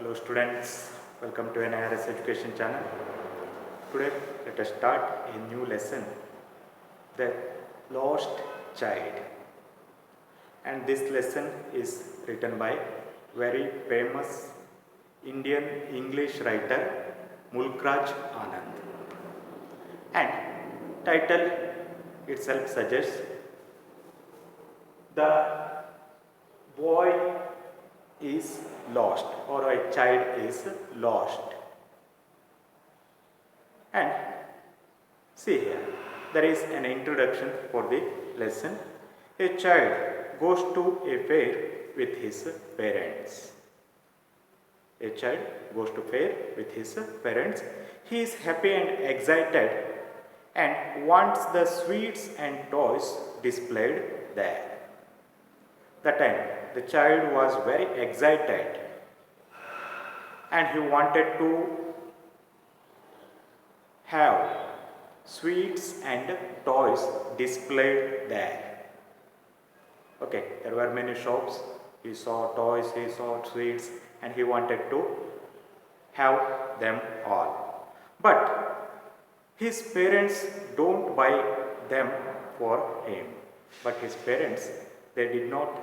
Hello students, welcome to NIRS Education channel. Today let us start a new lesson, The Lost Child. And this lesson is written by very famous Indian English writer Mulkraj Anand. And title itself suggests the boy is lost or a child is lost. And see here, there is an introduction for the lesson. A child goes to a fair with his parents. A child goes to fair with his parents. He is happy and excited and wants the sweets and toys displayed there. That time the child was very excited and he wanted to have sweets and toys displayed there. Okay, there were many shops. He saw toys, he saw sweets, and he wanted to have them all. But his parents don't buy them for him. But his parents, they did not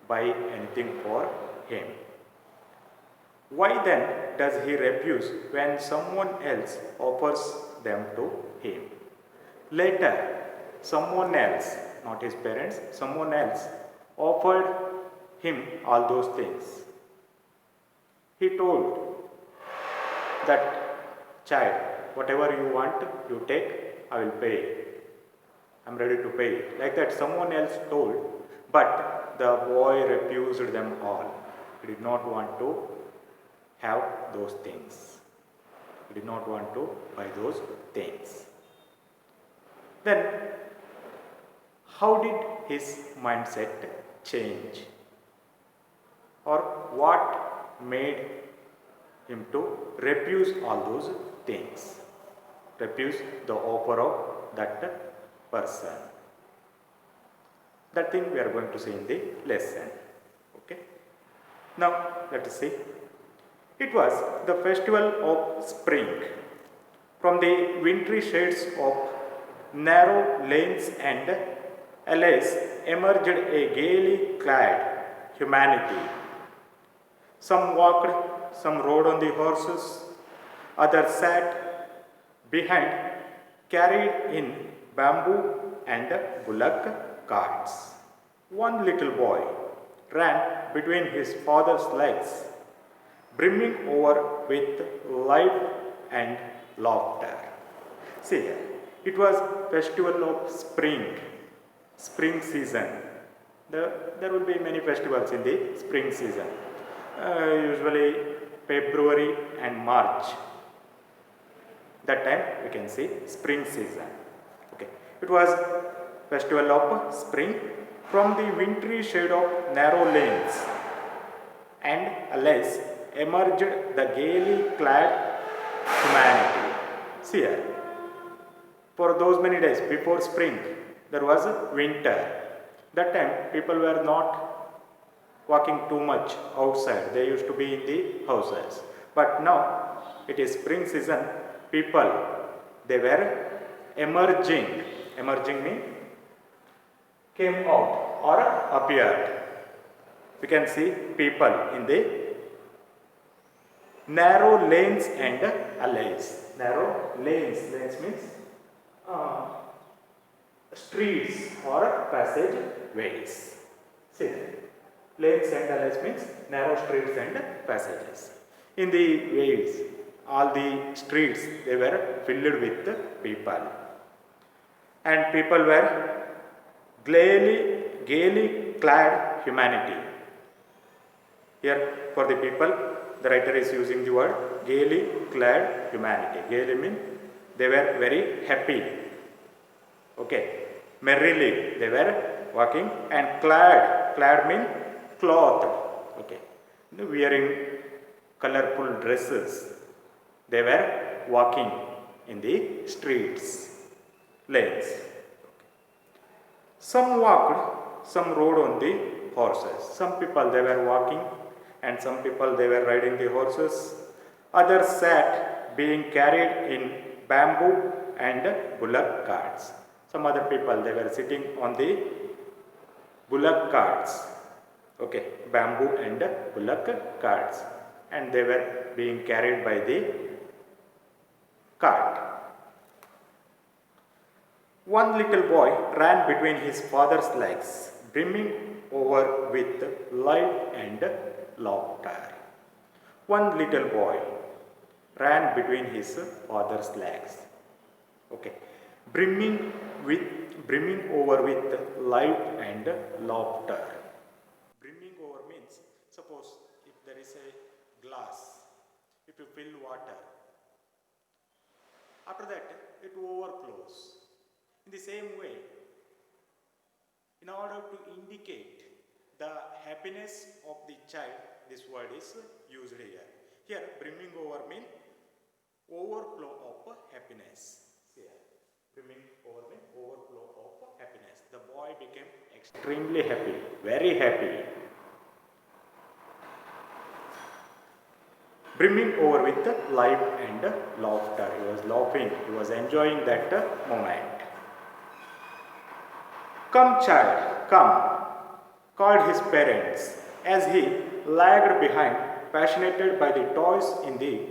buy anything for him. Why then does he refuse when someone else offers them to him? Later, someone else, not his parents, someone else offered him all those things. He told that child, whatever you want, you take, I will pay. I am ready to pay. Like that, someone else told, but the boy refused them all. He did not want to have those things. He did not want to buy those things. Then, how did his mindset change? Or what made him to refuse all those things? Refuse the offer of that person. That thing we are going to see in the lesson. Okay. Now, let us see. It was the festival of spring. From the wintry shades of narrow lanes and alleys emerged a gaily clad humanity. Some walked, some rode on the horses, others sat behind, carried in bamboo and bullock carts. One little boy ran between his father's legs, brimming over with life and laughter. See here, it was festival of spring season. There will be many festivals in the spring season, usually February and March. That time we can see spring season. Okay, it was festival of spring. From the wintry shade of narrow lanes and alleys emerged the gaily clad humanity. See here, for those many days before spring, there was winter. That time people were not walking too much outside. They used to be in the houses. But now it is spring season. People, they were emerging. Emerging means came out or appeared. We can see people in the narrow lanes and alleys. Narrow lanes means streets or passageways. See, lanes and alleys means narrow streets and passages. In the ways, all the streets, they were filled with people. And people were gaily clad humanity. Here, for the people, the writer is using the word gaily clad humanity. Gaily means they were very happy. Okay. Merrily they were walking, and clad means clothed. Okay. Wearing colorful dresses. They were walking in the streets, lanes. Some walked, some rode on the horses. Some people, they were walking and some people they were riding the horses. Others sat being carried in bamboo and bullock carts. Some other people they were sitting on the bullock carts, okay, bamboo and bullock carts, and they were being carried by the cart. One little boy ran between his father's legs, brimming over with life and laughter. One little boy ran between his father's legs, okay, brimming over with life and laughter. Brimming over means, suppose if there is a glass, if you fill water, after that it overflows. In the same way, in order to indicate the happiness of the child, this word is used here. Here, brimming over means overflow of happiness. Here, brimming over means overflow of happiness. The boy became extremely happy, very happy. Brimming over with life and laughter. He was laughing, he was enjoying that moment. Come, child, come, called his parents as he lagged behind, fascinated by the toys in the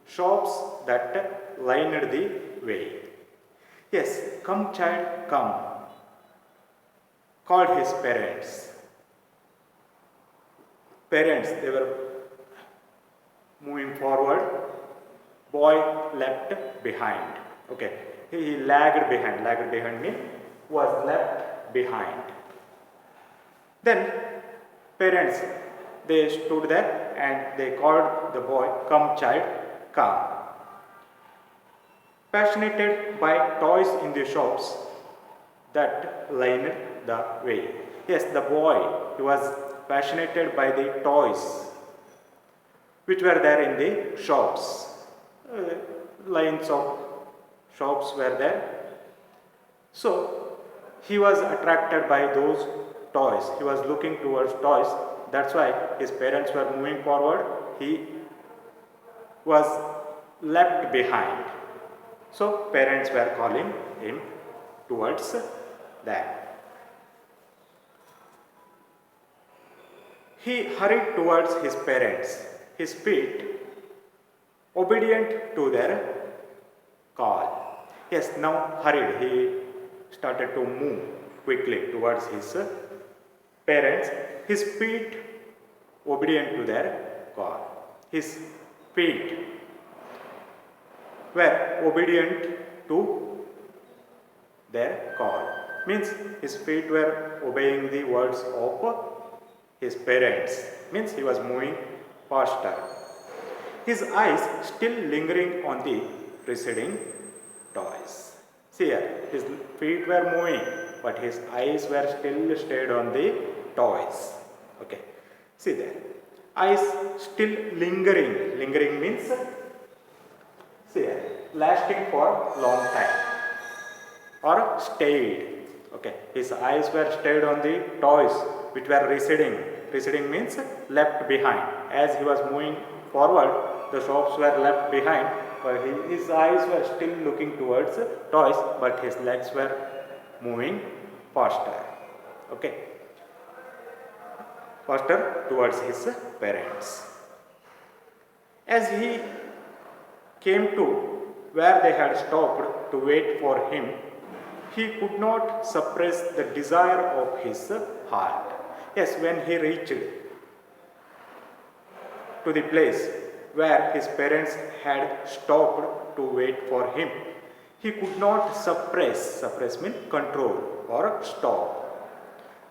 shops that lined the way. Yes, come, child, come, called his parents. Parents, they were moving forward, boy left behind. Okay, he lagged behind means was left behind. Then parents they stood there and they called the boy, come child, come. Fascinated by toys in the shops that lined the way. Yes, the boy, he was fascinated by the toys which were there in the shops. Lines of shops were there. So he was attracted by those toys. He was looking towards toys. That's why his parents were moving forward. He was left behind. So parents were calling him towards that. He hurried towards his parents, his feet obedient to their call. Yes, now hurried. He started to move quickly towards his parents, his feet obedient to their call. His feet were obedient to their call. Means his feet were obeying the words of his parents. Means he was moving faster. His eyes still lingering on the preceding toys. See here, his feet were moving, but his eyes were still stayed on the toys. Okay, see there. Eyes still lingering. Lingering means, see here, lasting for long time or stayed. Okay, his eyes were stayed on the toys which were receding. Receding means left behind. As he was moving forward, the shops were left behind. But his eyes were still looking towards toys, but his legs were moving faster. Okay, faster towards his parents. As he came to where they had stopped to wait for him, he could not suppress the desire of his heart. Yes, when he reached to the place where his parents had stopped to wait for him, he could not suppress means control or stop,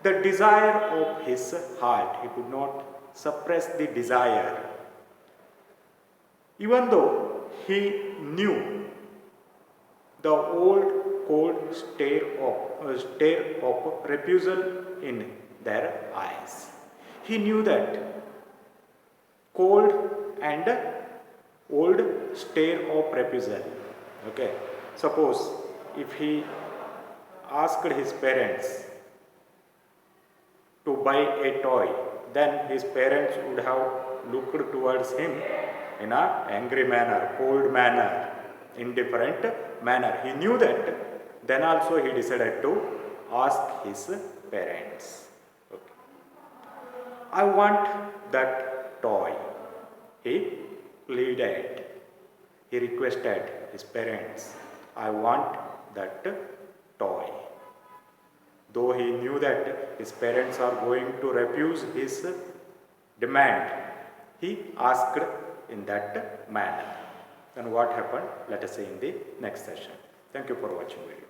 the desire of his heart. He could not suppress the desire. Even though he knew the old cold stare of refusal in their eyes. He knew that cold and old stare of refusal. Okay, suppose if he asked his parents to buy a toy, then his parents would have looked towards him in a angry manner, cold manner, indifferent manner. He knew that. Then also he decided to ask his parents. Okay. I want that toy. He pleaded. He requested his parents, I want that toy. Though he knew that his parents are going to refuse his demand, he asked in that manner. Then what happened? Let us see in the next session. Thank you for watching video.